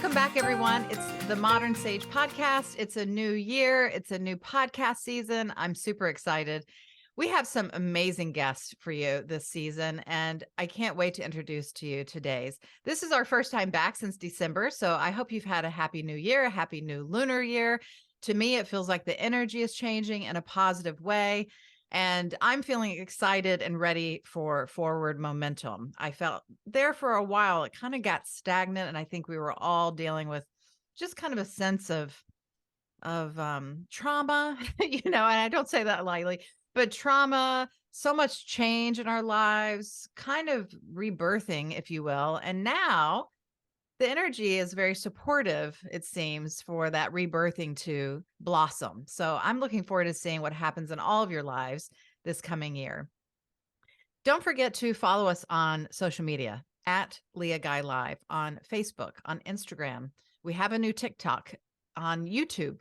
Welcome back, everyone. It's the Modern Sage podcast. It's a new year. It's a new podcast season. I'm super excited. We have some amazing guests for you this season, and I can't wait to introduce to you today's. This is our first time back since December, so I hope you've had a happy new year, a happy new lunar year. To me, it feels like the energy is changing in a positive way, and I'm feeling excited and ready for forward momentum. I felt there for a while. It kind of got stagnant, and I think we were all dealing with just kind of a sense of trauma, and I don't say that lightly, but trauma, so much change in our lives, kind of rebirthing, if you will. And now the energy is very supportive, it seems, for that rebirthing to blossom. So I'm looking forward to seeing what happens in all of your lives this coming year. Don't forget to follow us on social media at Leah Guy Live, on Facebook, on Instagram. We have a new TikTok, on YouTube.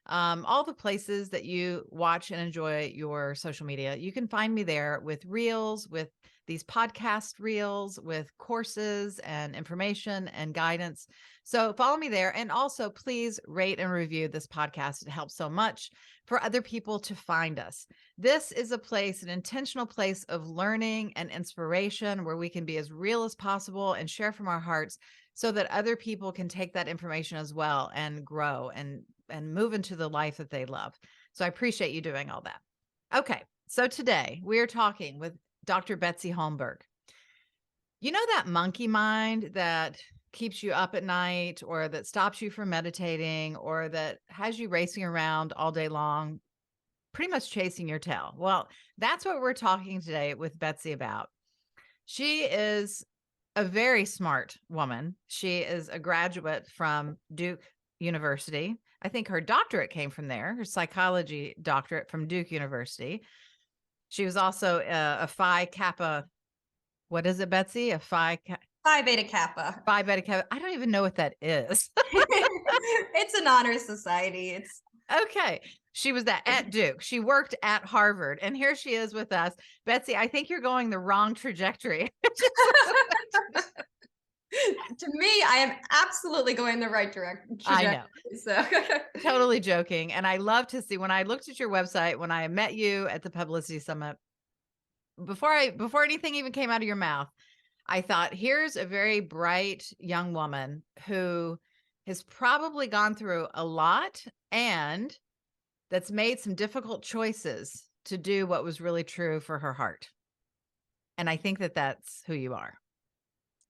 All the places that you watch and enjoy your social media. You can find me there with reels, with these podcast reels, with courses and information and guidance. So follow me there. And also, please rate and review this podcast. It helps so much for other people to find us. This is a place, an intentional place of learning and inspiration where we can be as real as possible and share from our hearts so that other people can take that information as well and grow and move into the life that they love. So I appreciate you doing all that. Okay, so today we are talking with Dr. Betsy Holmberg. You know that monkey mind that keeps you up at night, or that stops you from meditating, or that has you racing around all day long, pretty much chasing your tail? Well, that's what we're talking today with Betsy about. She is a very smart woman. She is a graduate from Duke University. I think her doctorate came from there, her psychology doctorate from Duke University. She was also a Phi Kappa. What is it, Betsy? Phi Beta Kappa. Phi Beta Kappa. I don't even know what that is. It's an honor society. It's okay. She was at Duke. She worked at Harvard. And here she is with us. Betsy, I think you're going the wrong trajectory. To me, I am absolutely going the right direction. I know. So. Totally joking. And I love to see, when I looked at your website, when I met you at the Publicity Summit, before anything even came out of your mouth, I thought, here's a very bright young woman who has probably gone through a lot and that's made some difficult choices to do what was really true for her heart. And I think that that's who you are.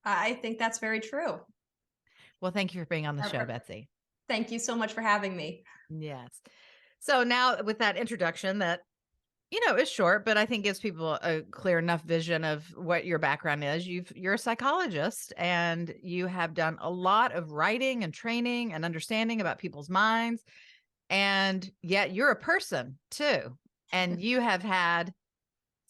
I think that's very true. Well, thank you for being on the show, Betsy. Thank you so much for having me. Yes. So now, with that introduction that, is short, but I think gives people a clear enough vision of what your background is. You're a psychologist, and you have done a lot of writing and training and understanding about people's minds. And yet you're a person too. And you have had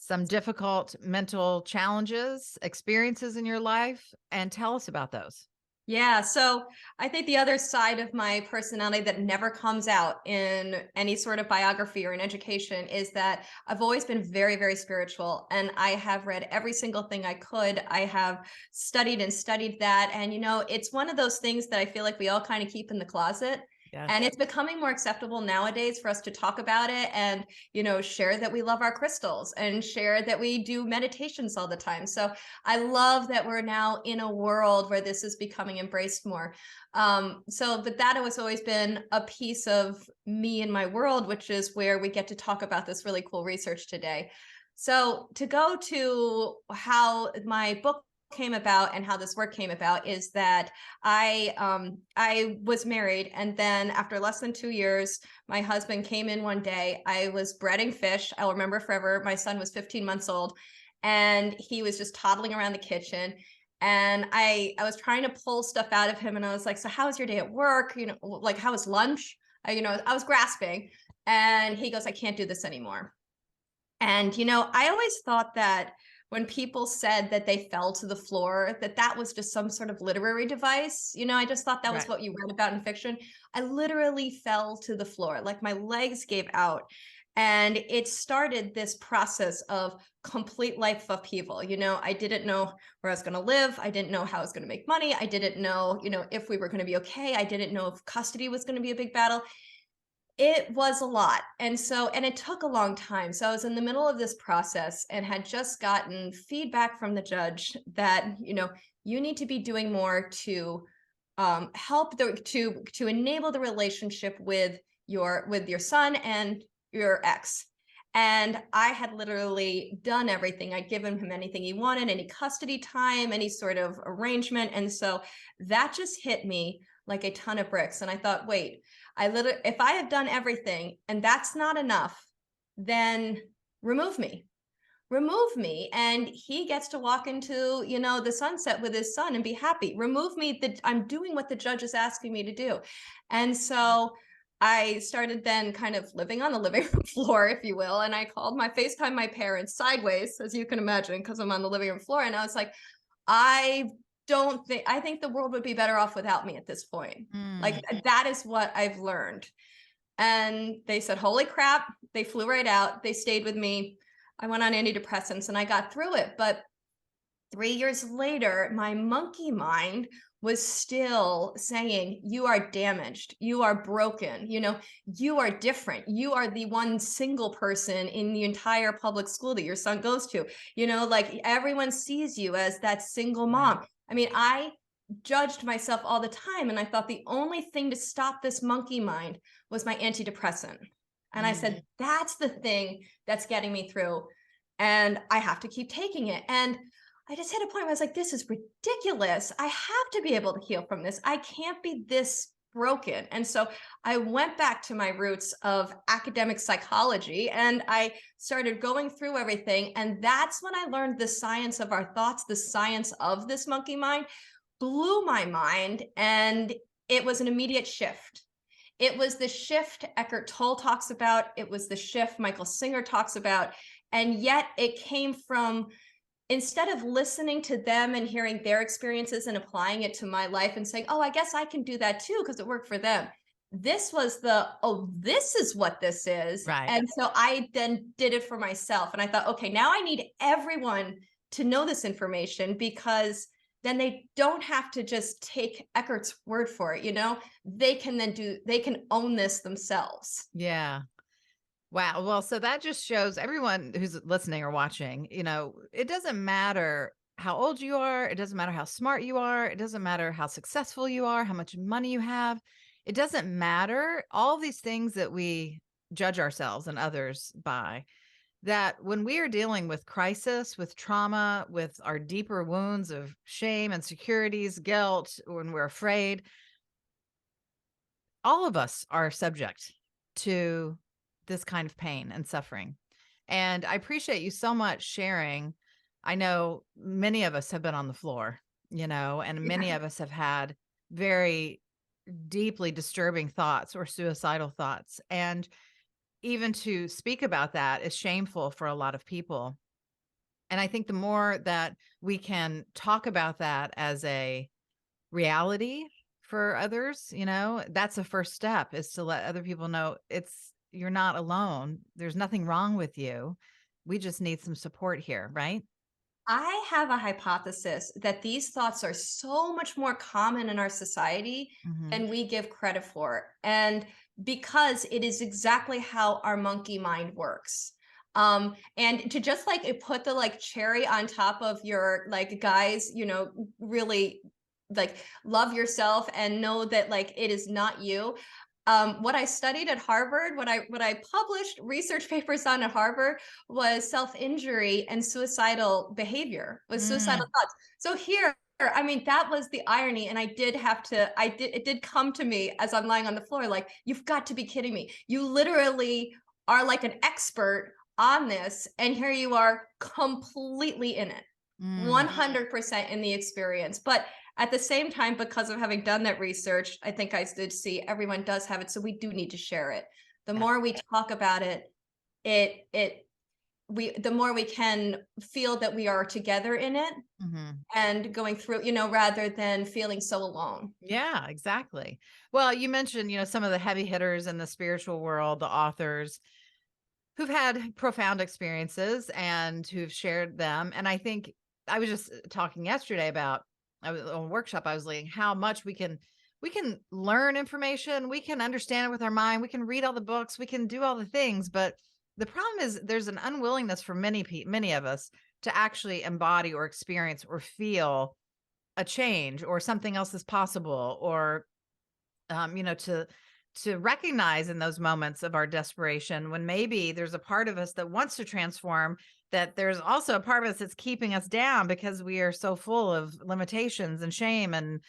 some difficult mental challenges, experiences in your life, and tell us about those. Yeah, so I think the other side of my personality that never comes out in any sort of biography or in education is that I've always been very, very spiritual, and I have read every single thing I could. I have studied that. And, it's one of those things that I feel like we all kind of keep in the closet. Yes. And it's becoming more acceptable nowadays for us to talk about it and, share that we love our crystals and share that we do meditations all the time. So I love that we're now in a world where this is becoming embraced more. But that has always been a piece of me and my world, which is where we get to talk about this really cool research today. So to go to how my book came about and how this work came about is that I was married, and then after less than 2 years, my husband came in one day. I was breading fish. I'll remember forever. My son was 15 months old, and he was just toddling around the kitchen. And I was trying to pull stuff out of him, and I was like, "So how was your day at work? Like, how was lunch?" I was grasping, and he goes, "I can't do this anymore." And I always thought that when people said that they fell to the floor, that was just some sort of literary device. I just thought that was what you read about in fiction. I literally fell to the floor, like my legs gave out. And it started this process of complete life upheaval. I didn't know where I was going to live. I didn't know how I was going to make money. I didn't know, if we were going to be okay. I didn't know if custody was going to be a big battle. It was a lot. And it took a long time. So I was in the middle of this process and had just gotten feedback from the judge that, you need to be doing more to help to enable the relationship with your son and your ex. And I had literally done everything. I'd given him anything he wanted, any custody time, any sort of arrangement. And so that just hit me like a ton of bricks. And I thought, wait, if I have done everything and that's not enough, then remove me. Remove me, and he gets to walk into, the sunset with his son and be happy. Remove me, that I'm doing what the judge is asking me to do. And so I started then kind of living on the living room floor, if you will. And I FaceTime my parents sideways, as you can imagine, because I'm on the living room floor. And I was like, I think the world would be better off without me at this point. Like, that is what I've learned. And they said, holy crap. They flew right out. They stayed with me. I went on antidepressants and I got through it. But 3 years later, my monkey mind was still saying, you are damaged, you are broken, you are different, you are the one single person in the entire public school that your son goes to, like everyone sees you as that single mom. I mean, I judged myself all the time, and I thought the only thing to stop this monkey mind was my antidepressant. And I said, that's the thing that's getting me through, and I have to keep taking it. And I just hit a point where I was like, this is ridiculous. I have to be able to heal from this. I can't be this broken. And so I went back to my roots of academic psychology, and I started going through everything. And that's when I learned the science of our thoughts, the science of this monkey mind blew my mind. And it was an immediate shift. It was the shift Eckhart Tolle talks about. It was the shift Michael Singer talks about. And yet it came from, instead of listening to them and hearing their experiences and applying it to my life and saying, oh, I guess I can do that too because it worked for them. This was this is what this is. Right. And so I then did it for myself. And I thought, okay, now I need everyone to know this information, because then they don't have to just take Eckhart's word for it. They can own this themselves. Yeah. Wow. Well, so that just shows everyone who's listening or watching, it doesn't matter how old you are. It doesn't matter how smart you are. It doesn't matter how successful you are, how much money you have. It doesn't matter. All these things that we judge ourselves and others by, that when we are dealing with crisis, with trauma, with our deeper wounds of shame, insecurities, guilt, when we're afraid, all of us are subject to this kind of pain and suffering. And I appreciate you so much sharing. I know many of us have been on the floor, and many of us have had very deeply disturbing thoughts or suicidal thoughts. And even to speak about that is shameful for a lot of people. And I think the more that we can talk about that as a reality for others, that's the first step, is to let other people know you're not alone. There's nothing wrong with you. We just need some support here, right? I have a hypothesis that these thoughts are so much more common in our society than we give credit for. And because it is exactly how our monkey mind works. And to just put the cherry on top of your guys, really love yourself and know that it is not you. What I studied at Harvard, what I published research papers on at Harvard, was self-injury and suicidal behavior, was suicidal thoughts. So here, I mean, that was the irony. And it did come to me as I'm lying on the floor, you've got to be kidding me. You literally are like an expert on this. And here you are completely in it, 100% in the experience. But at the same time, because of having done that research, I think I did see everyone does have it. So we do need to share it. The more we talk about it, the more we can feel that we are together in it and going through, rather than feeling so alone. Yeah, exactly. Well, you mentioned, some of the heavy hitters in the spiritual world, the authors. who've had profound experiences and who've shared them. And I think I was just talking yesterday about, I was on a workshop I was leading, how much we can learn information, we can understand it with our mind, we can read all the books, we can do all the things, but the problem is there's an unwillingness for many of us to actually embody or experience or feel a change or something else is possible, or to recognize in those moments of our desperation when maybe there's a part of us that wants to transform, that there's also a part of us that's keeping us down because we are so full of limitations and shame and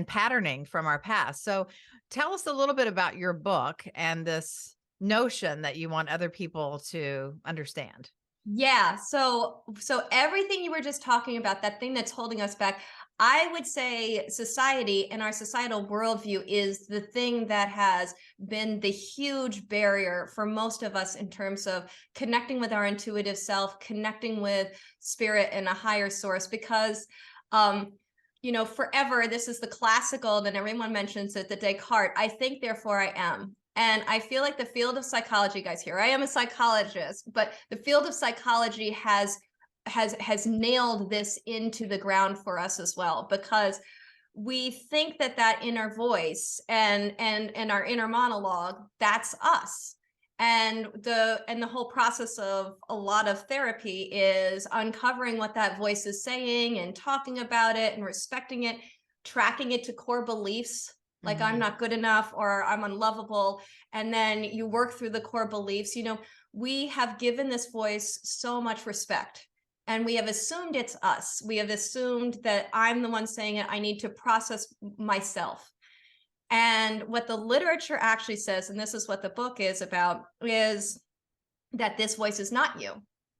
patterning from our past. So tell us a little bit about your book and this notion that you want other people to understand. Yeah. So everything you were just talking about, that thing that's holding us back, I would say society and our societal worldview is the thing that has been the huge barrier for most of us in terms of connecting with our intuitive self, connecting with spirit and a higher source. Because forever, this is the classical, then everyone mentions it, the Descartes, I think, therefore I am. And I feel like the field of psychology, guys, here I am a psychologist, but the field of psychology has nailed this into the ground for us as well, because we think that inner voice and our inner monologue, that's us. And the whole process of a lot of therapy is uncovering what that voice is saying and talking about it and respecting it, tracking it to core beliefs like I'm not good enough or I'm unlovable. And then you work through the core beliefs. We have given this voice so much respect, and we have assumed it's us. We have assumed that I'm the one saying it. I need to process myself. And what the literature actually says, and this is what the book is about, is that this voice is not you.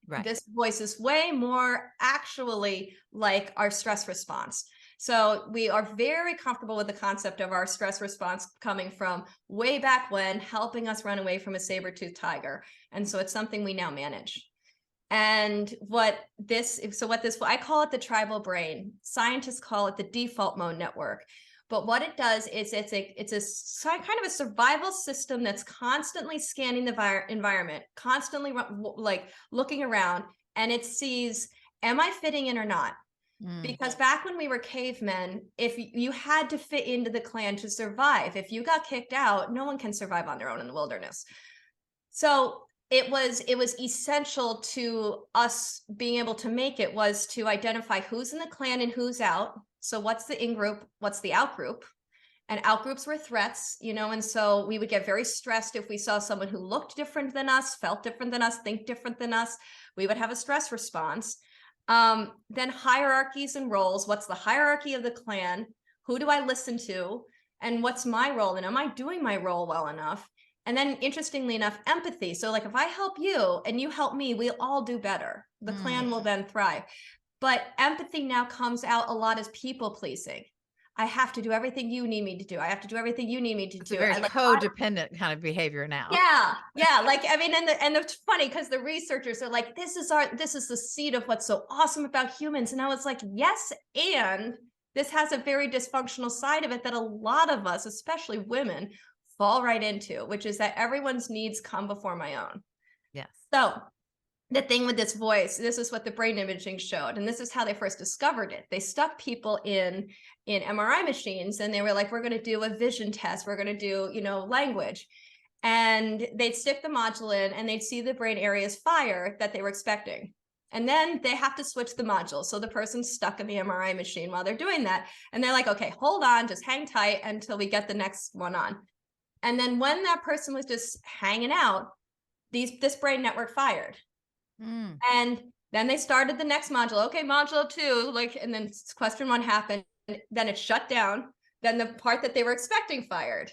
Right. This voice is way more actually like our stress response. So we are very comfortable with the concept of our stress response coming from way back when, helping us run away from a saber-toothed tiger. And so it's something we now manage. And I call it the tribal brain. Scientists call it the default mode network. But what it does is it's a kind of a survival system that's constantly scanning the environment, constantly like looking around, and it sees, am I fitting in or not? Because back when we were cavemen, if you had to fit into the clan to survive, if you got kicked out, no one can survive on their own in the wilderness. So it was essential to us being able to make it, was to identify who's in the clan and who's out. So what's the in-group, what's the out-group? And out-groups were threats, and so we would get very stressed if we saw someone who looked different than us, felt different than us, think different than us. We would have a stress response. Then hierarchies and roles. What's the hierarchy of the clan? Who do I listen to? And what's my role? And am I doing my role well enough? And then, interestingly enough, empathy. So like if I help you and you help me, we'll all do better. The clan will then thrive. But empathy now comes out a lot as people pleasing. I have to do everything you need me to do. I have to do everything you need me to do. It's a very codependent kind of behavior now. Yeah. Like, I mean, and it's funny because the researchers are like, this is the seed of what's so awesome about humans. And I was like, yes, and this has a very dysfunctional side of it that a lot of us, especially women, fall right into, which is that everyone's needs come before my own. Yes. So the thing with this voice, this is what the brain imaging showed, and this is how they first discovered it. They stuck people in MRI machines, and they were like, we're going to do a vision test, we're going to do language, and they'd stick the module in and they'd see the brain areas fire that they were expecting, and then they have to switch the module. So the person's stuck in the MRI machine while they're doing that, and they're like, okay, hold on, just hang tight until we get the next one on. And then when that person was just hanging out, this brain network fired. And then they started the next module. Okay, module 2, and then question 1 happened. Then it shut down. Then the part that they were expecting fired.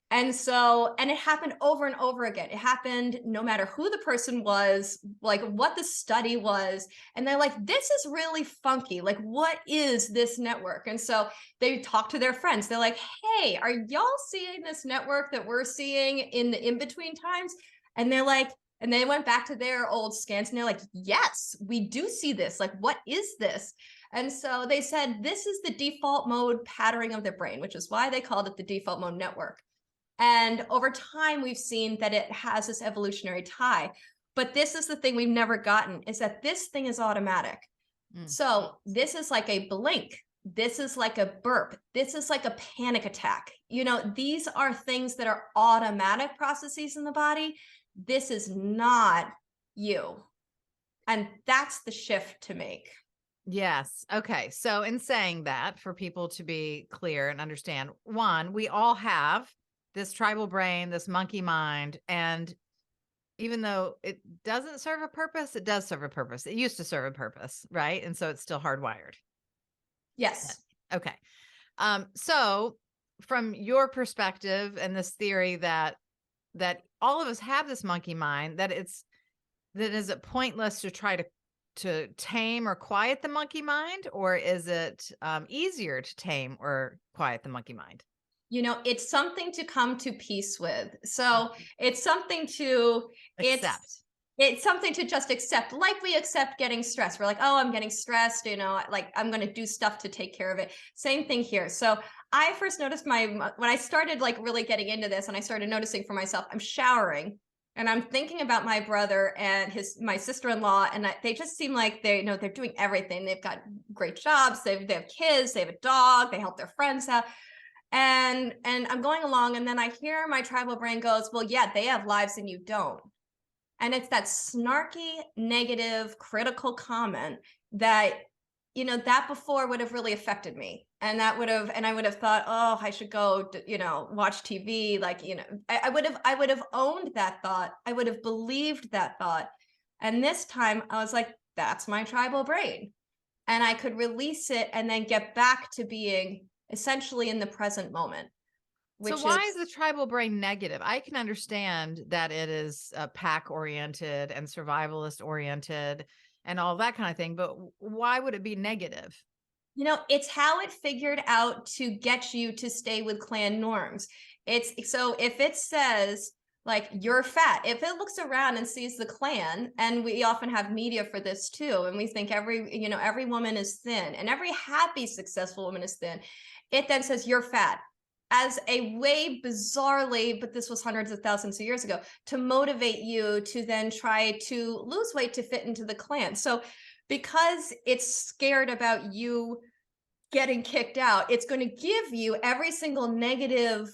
And it happened over and over again. It happened no matter who the person was, like what the study was. And they're like, this is really funky. Like, what is this network? And so they talk to their friends. They're like, hey, are y'all seeing this network that we're seeing in the in-between times? And they're like, and they went back to their old scans and they're like, yes, we do see this. Like, what is this? And so they said, this is the default mode patterning of the brain, which is why they called it the default mode network. And over time, we've seen that it has this evolutionary tie. But this is the thing we've never gotten, is that this thing is automatic. Mm. So this is like a blink. This is like a burp. This is like a panic attack. These are things that are automatic processes in the body. This is not you. And that's the shift to make. Yes. Okay. So in saying that, for people to be clear and understand, one, we all have this tribal brain, this monkey mind, and even though it doesn't serve a purpose, it does serve a purpose. It used to serve a purpose, right? And so it's still hardwired. Yes. Okay. So from your perspective and this theory that all of us have this monkey mind, is it pointless to try to tame or quiet the monkey mind, or is it easier to tame or quiet the monkey mind? It's something to come to peace with. So it's something to Accept. it's something to just accept, like we accept getting stressed. We're like, oh, I'm getting stressed, like I'm going to do stuff to take care of it. Same thing here. So I first noticed when I started like really getting into this, and I started noticing for myself, I'm showering and I'm thinking about my brother and my sister-in-law, and they just seem like they're doing everything. They've got great jobs, they have kids, they have a dog, they help their friends out. And I'm going along, and then I hear my tribal brain goes, well, yeah, they have lives and you don't. And it's that snarky, negative, critical comment that, that before would have really affected me. And I would have thought, oh, I should go, watch TV. Like, I would have owned that thought. I would have believed that thought. And this time I was like, that's my tribal brain. And I could release it and then get back to being essentially in the present moment. So why is the tribal brain negative? I can understand that it is pack oriented and survivalist oriented and all that kind of thing, but why would it be negative? It's how it figured out to get you to stay with clan norms. So if it says like you're fat, if it looks around and sees the clan, and we often have media for this too, and we think every woman is thin and every happy, successful woman is thin, it then says you're fat as a way, bizarrely, but this was hundreds of thousands of years ago, to motivate you to then try to lose weight to fit into the clan. So because it's scared about you getting kicked out, it's going to give you every single negative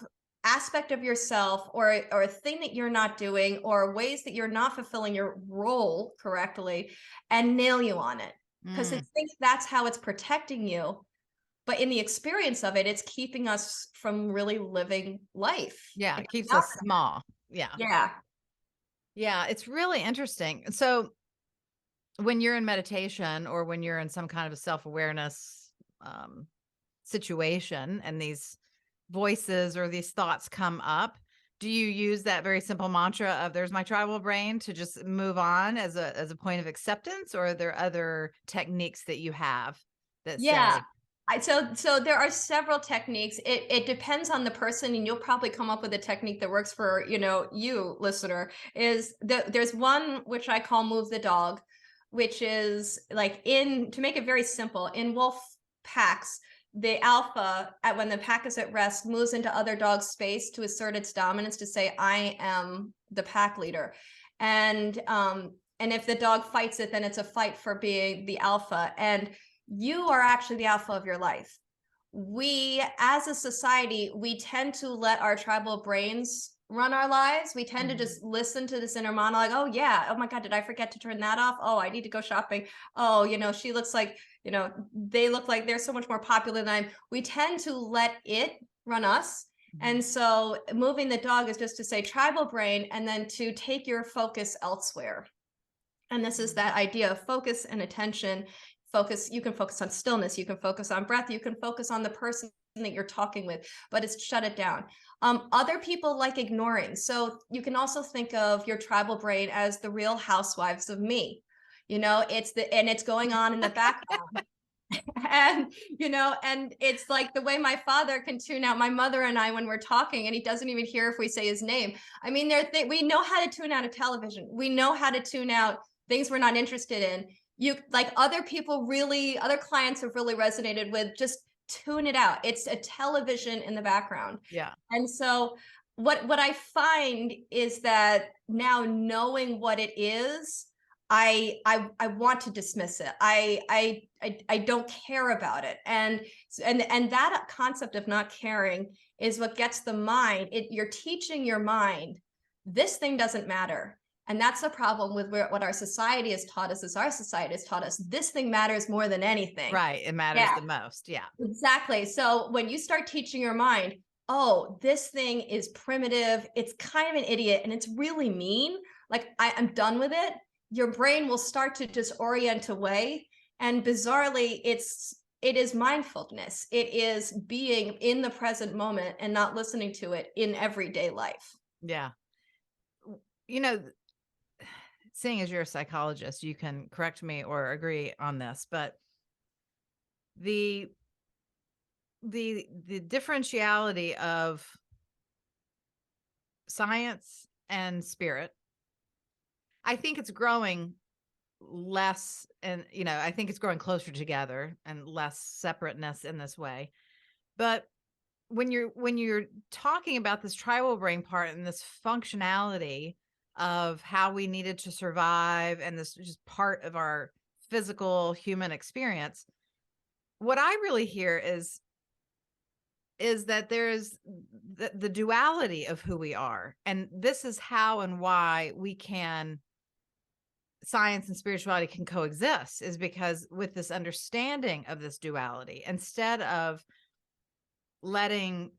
aspect of yourself, or a thing that you're not doing, or ways that you're not fulfilling your role correctly, and nail you on it, because it thinks that's how it's protecting you. But in the experience of it, it's keeping us from really living life. Yeah, it keeps us small. Yeah. Yeah. Yeah, it's really interesting. So when you're in meditation, or when you're in some kind of a self-awareness situation, and these voices or these thoughts come up, do you use that very simple mantra of there's my tribal brain to just move on as a point of acceptance, or are there other techniques that you have that Yeah. say, So there are several techniques. It depends on the person, and you'll probably come up with a technique that works for, you listener. There's one which I call move the dog, which is like, to make it very simple, in wolf packs, the alpha, when the pack is at rest, moves into other dogs' space to assert its dominance, to say, I am the pack leader. And if the dog fights it, then it's a fight for being the alpha. And you are actually the alpha of your life. We, as a society, we tend to let our tribal brains run our lives. We tend to just listen to this inner monologue. Oh yeah. Oh my God, did I forget to turn that off? Oh, I need to go shopping. Oh, she looks like, they look like they're so much more popular than I am. We tend to let it run us. And so moving the dog is just to say tribal brain, and then to take your focus elsewhere. And this is that idea of focus and attention. You can focus on stillness, you can focus on breath, you can focus on the person that you're talking with, but it's shut it down. Other people like ignoring. So you can also think of your tribal brain as the Real Housewives of Me. It's going on in the background. And it's like the way my father can tune out my mother and I when we're talking, and he doesn't even hear if we say his name. I mean, we know how to tune out a television. We know how to tune out things we're not interested in. Other clients have really resonated with, just tune it out. It's a television in the background. yeah. And so what I find is that now knowing what it is, I want to dismiss it. I don't care about it. And that concept of not caring is what gets the mind. You're teaching your mind, this thing doesn't matter. And that's the problem with what our society has taught us. Is our society has taught us this thing matters more than anything. Right. It matters Yeah, the most. Yeah. exactly. So when you start teaching your mind, oh, this thing is primitive, it's kind of an idiot, and it's really mean, like I'm done with it, your brain will start to just orient away. And bizarrely, it is mindfulness. It is being in the present moment and not listening to it in everyday life. Yeah. You know, seeing as you're a psychologist, you can correct me or agree on this, but the the differentiality of science and spirit, I think it's growing less, and I think it's growing closer together and less separateness in this way. But when you're talking about this tribal brain part and this functionality of how we needed to survive, and this is just part of our physical human experience, what I really hear is that there's the duality of who we are, and this is how and why we can science and spirituality can coexist, is because with this understanding of this duality, instead of letting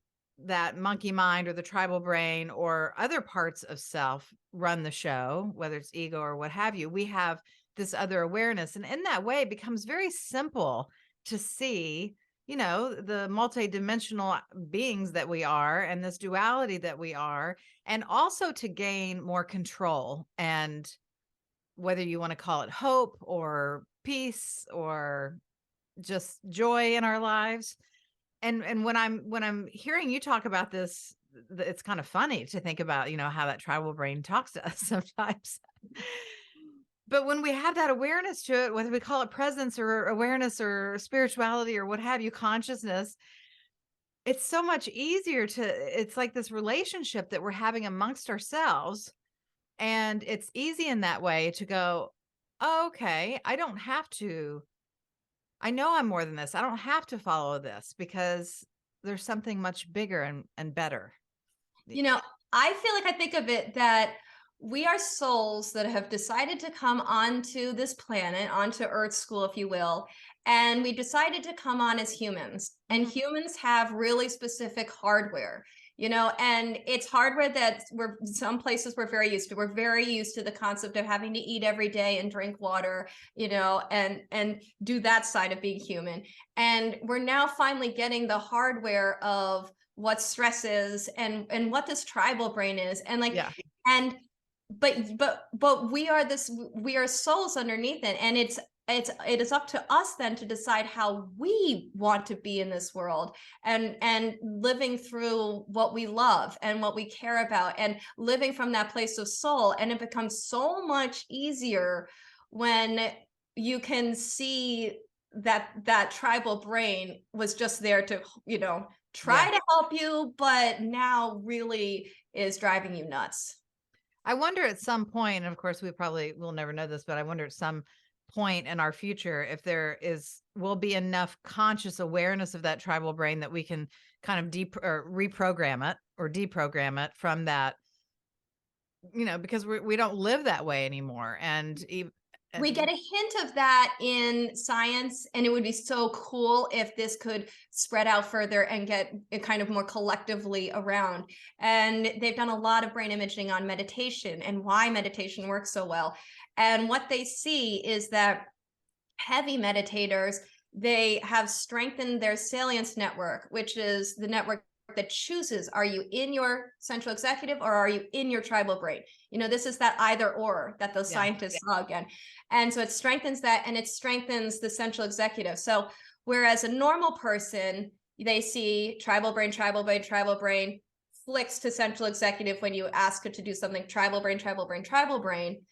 that monkey mind or the tribal brain or other parts of self run the show, whether it's ego or what have you, we have this other awareness. And in that way, it becomes very simple to see, the multidimensional beings that we are and this duality that we are, and also to gain more control. And whether you want to call it hope or peace or just joy in our lives. And when I'm hearing you talk about this, it's kind of funny to think about, how that tribal brain talks to us sometimes. But when we have that awareness to it, whether we call it presence or awareness or spirituality or what have you, consciousness, it's so much easier it's like this relationship that we're having amongst ourselves. And it's easy in that way to go, oh, okay, I don't have to. I know I'm more than this. I don't have to follow this because there's something much bigger and better. You know, I feel like I think of it that we are souls that have decided to come onto this planet, onto Earth school, if you will. And we decided to come on as humans. And humans have really specific hardware, and it's hardware that some places we're very used to. We're very used to the concept of having to eat every day and drink water, and do that side of being human. And we're now finally getting the hardware of what stress is and what this tribal brain is, and like, Yeah. and but we are souls underneath it, and it is up to us then to decide how we want to be in this world, and living through what we love and what we care about, and living from that place of soul. And it becomes so much easier when you can see that tribal brain was just there to try to help you, but now really is driving you nuts. I wonder at some point, and of course we'll never know this, but I wonder at some point in our future if will be enough conscious awareness of that tribal brain that we can kind of reprogram it or deprogram it from that, because we don't live that way anymore. And We get a hint of that in science, and it would be so cool if this could spread out further and get it kind of more collectively around. And they've done a lot of brain imaging on meditation and why meditation works so well. And what they see is that heavy meditators, they have strengthened their salience network, which is the network that chooses, are you in your central executive or are you in your tribal brain? This is that either or that those scientists saw again. And so it strengthens that, and it strengthens the central executive. So whereas a normal person, they see tribal brain, tribal brain, tribal brain, flicks to central executive when you ask it to do something, tribal brain, tribal brain, tribal brain.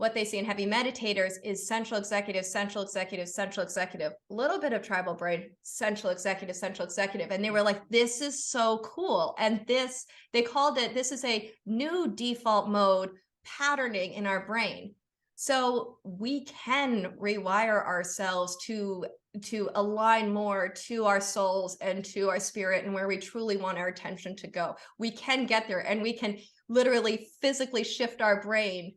what they see in heavy meditators is central executive, central executive, central executive, a little bit of tribal brain, central executive, central executive. And they were like, this is so cool. And they called it, this is a new default mode patterning in our brain. So we can rewire ourselves to align more to our souls and to our spirit and where we truly want our attention to go. We can get there, and we can literally physically shift our brain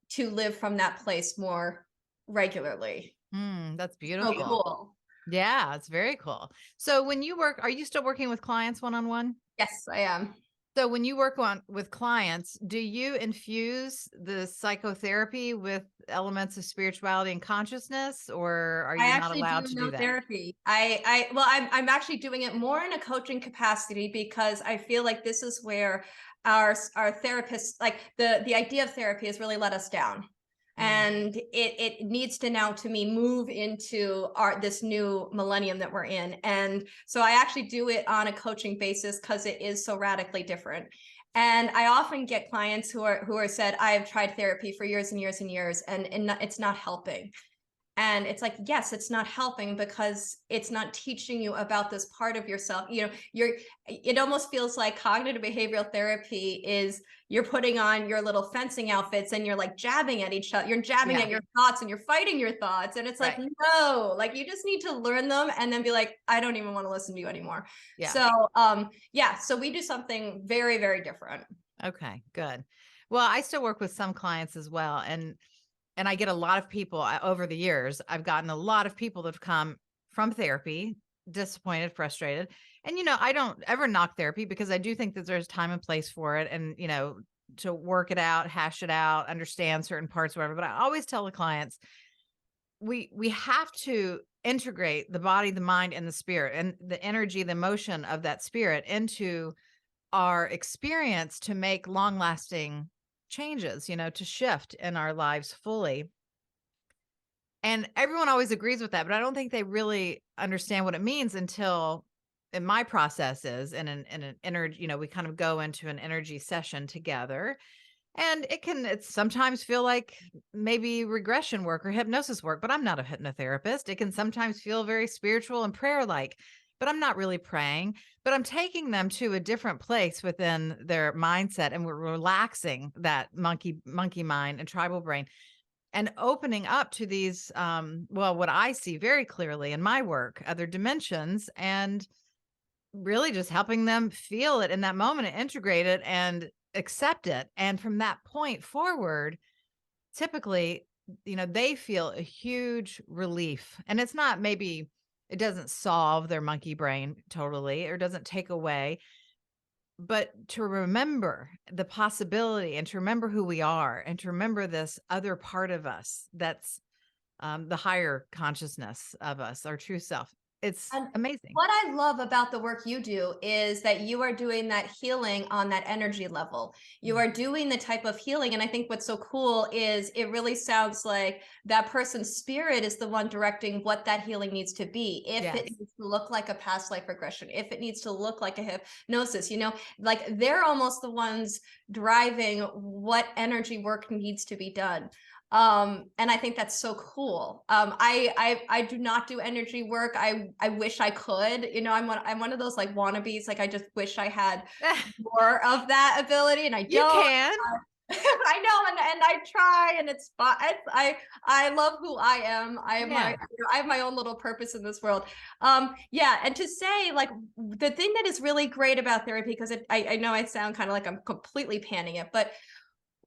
to live from that place more regularly. That's So beautiful. cool. Yeah, it's very cool. So when you work, are you still working with clients one-on-one? Yes, I am. So when you work with clients, do you infuse the psychotherapy with elements of spirituality and consciousness, or are I you not actually do allowed to do no that? therapy. I'm actually doing it more in a coaching capacity because I feel like this is where our therapists, like the idea of therapy has really let us down. And it needs to now, to me, move into this new millennium that we're in. And so I actually do it on a coaching basis because it is so radically different. And I often get clients who are said, I've tried therapy for years and years and years, and it's not helping. And it's like, yes, it's not helping because it's not teaching you about this part of yourself. It almost feels like cognitive behavioral therapy is you're putting on your little fencing outfits and you're like jabbing at each other. You're jabbing at your thoughts and you're fighting your thoughts. And it's like, Right. no, like you just need to learn them and then be like, I don't even want to listen to you anymore. Yeah. So we do something very, very different. Okay, good. Well, I still work with some clients as well. And I get a lot of people over the years. I've gotten a lot of people that have come from therapy, disappointed, frustrated. And, I don't ever knock therapy because I do think that there's time and place for it and, to work it out, hash it out, understand certain parts, whatever. But I always tell the clients, we have to integrate the body, the mind, and the spirit and the energy, the emotion of that spirit into our experience to make long lasting changes, to shift in our lives fully. And everyone always agrees with that, but I don't think they really understand what it means until in my processes and in an energy, we kind of go into an energy session together. And it sometimes feel like maybe regression work or hypnosis work, but I'm not a hypnotherapist. It can sometimes feel very spiritual and prayer like, but I'm not really praying, but I'm taking them to a different place within their mindset, and we're relaxing that monkey mind and tribal brain and opening up to these what I see very clearly in my work, other dimensions, and really just helping them feel it in that moment and integrate it and accept it. And from that point forward, typically, they feel a huge relief. And it's not, maybe it doesn't solve their monkey brain totally or doesn't take away, but to remember the possibility and to remember who we are and to remember this other part of us that's the higher consciousness of us, our true self. It's And amazing. what I love about the work you do is that you are doing that healing on that energy level. You Mm. are doing the type of healing. And I think what's so cool is it really sounds like that person's spirit is the one directing what that healing needs to be. If it Yes. needs to look like a past life regression, if it needs to look like a hypnosis, like they're almost the ones driving what energy work needs to be done. And I think that's so cool. I do not do energy work. I wish I could. I'm one of those like wannabes. Like I just wish I had more of that ability, and I You don't. can. I know, and I try, and it's fun. I love who I am. Yeah. I have my own little purpose in this world. Yeah, and to say like the thing that is really great about therapy, because I know I sound kind of like I'm completely panning it, but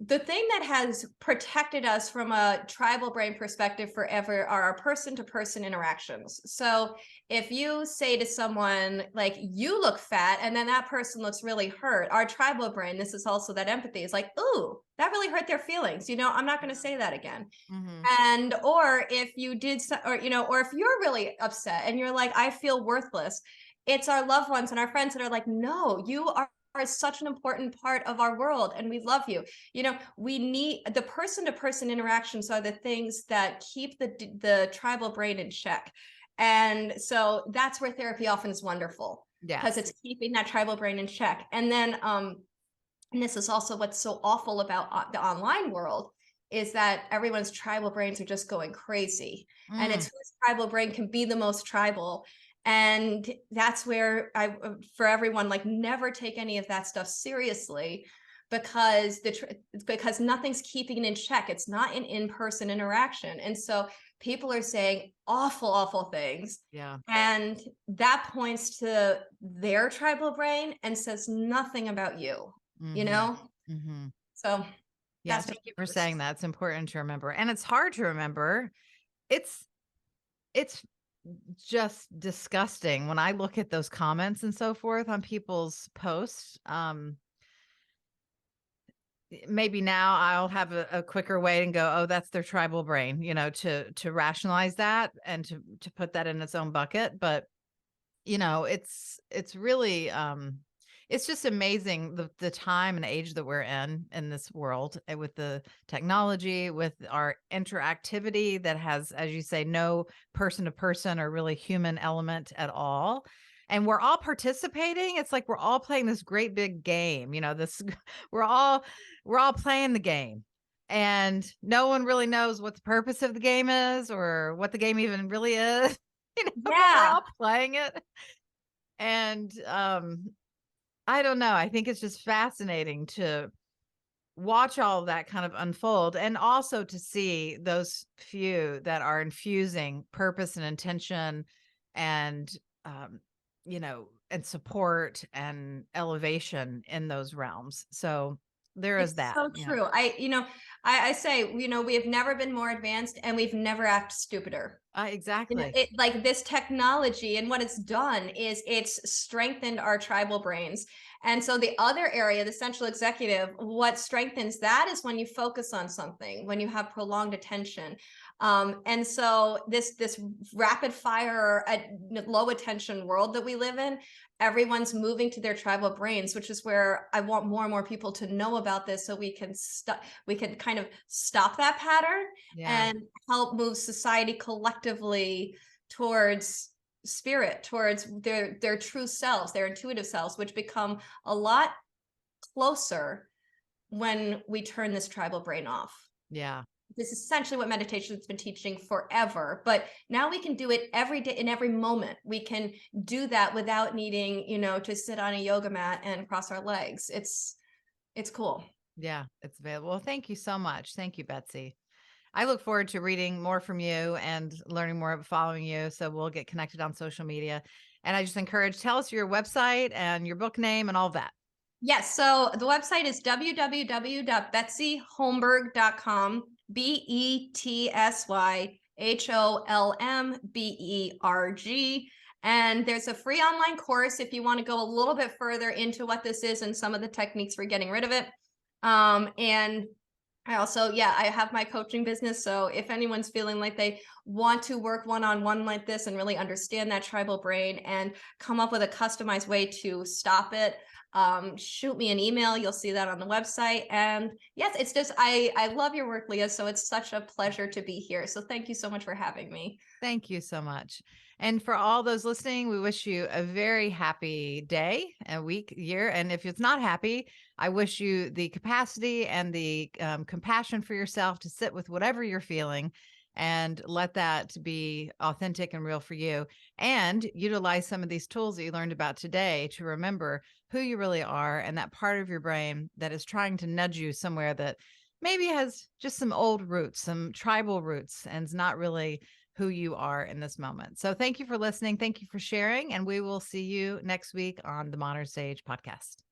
the thing that has protected us from a tribal brain perspective forever are our person-to-person interactions. So if you say to someone like, you look fat, and then that person looks really hurt, our tribal brain, this is also that empathy, is like, ooh, that really hurt their feelings, I'm not going to say that again. Mm-hmm. And or if you did or if you're really upset and you're like, I feel worthless, it's our loved ones and our friends that are like, no, you are such an important part of our world and we love you. We need the person-to-person interactions are the things that keep the tribal brain in check. And so that's where therapy often is wonderful, because Yes. it's keeping that tribal brain in check. And then and this is also what's so awful about the online world, is that everyone's tribal brains are just going crazy. And it's Mm, whose tribal brain can be the most tribal. And that's where for everyone, like, never take any of that stuff seriously, because because nothing's keeping it in check. It's not an in-person interaction. And so people are saying awful, awful things. yeah. And that points to their tribal brain and says nothing about you, you Mm-hmm. know? Mm-hmm. So Yeah. that's just Thank you for saying that. It's important to remember. And it's hard to remember. It's just disgusting when I look at those comments and so forth on people's posts. Maybe now I'll have a quicker way and go, oh, that's their tribal brain, to rationalize that and to put that in its own bucket. But it's really it's just amazing the time and age that we're in this world, with the technology, with our interactivity that has, as you say, no person to person or really human element at all. And we're all participating. It's like we're all playing this great big game, this we're all we're all playing the game. And no one really knows what the purpose of the game is or what the game even really is. But we're yeah. all playing it. And I don't know. I think it's just fascinating to watch all of that kind of unfold, and also to see those few that are infusing purpose and intention and um, and support and elevation in those realms. So there is It's that. so Yeah. true. I say, we have never been more advanced and we've never acted stupider. Exactly. Like, this technology, and what it's done is it's strengthened our tribal brains. And so the other area, the central executive, what strengthens that is when you focus on something, when you have prolonged attention. And so this rapid fire at low attention world that we live in, everyone's moving to their tribal brains, which is where I want more and more people to know about this, so we can kind of stop that pattern Yeah. and help move society collectively towards spirit, towards their true selves, their intuitive selves, which become a lot closer when we turn this tribal brain off. Yeah. This is essentially what meditation has been teaching forever, but now we can do it every day, in every moment. We can do that without needing, to sit on a yoga mat and cross our legs. It's cool. Yeah. It's available. Well, thank you so much. Thank you, Betsy. I look forward to reading more from you and learning more about following you. So we'll get connected on social media. And I just encourage, tell us your website and your book name and all that. Yes. So the website is www.betsyholmberg.com, BetsyHolmberg. And there's a free online course if you want to go a little bit further into what this is and some of the techniques for getting rid of it. And I also, I have my coaching business. So if anyone's feeling like they want to work one-on-one like this and really understand that tribal brain and come up with a customized way to stop it, shoot me an email. You'll see that on the website. And yes, it's just, I love your work, Leah. So it's such a pleasure to be here. So thank you so much for having me. Thank you so much. And for all those listening, we wish you a very happy day, a week, year. And if it's not happy, I wish you the capacity and the compassion for yourself to sit with whatever you're feeling and let that be authentic and real for you. And utilize some of these tools that you learned about today to remember who you really are and that part of your brain that is trying to nudge you somewhere that maybe has just some old roots, some tribal roots, and is not really who you are in this moment. So thank you for listening. Thank you for sharing. And we will see you next week on the Modern Stage podcast.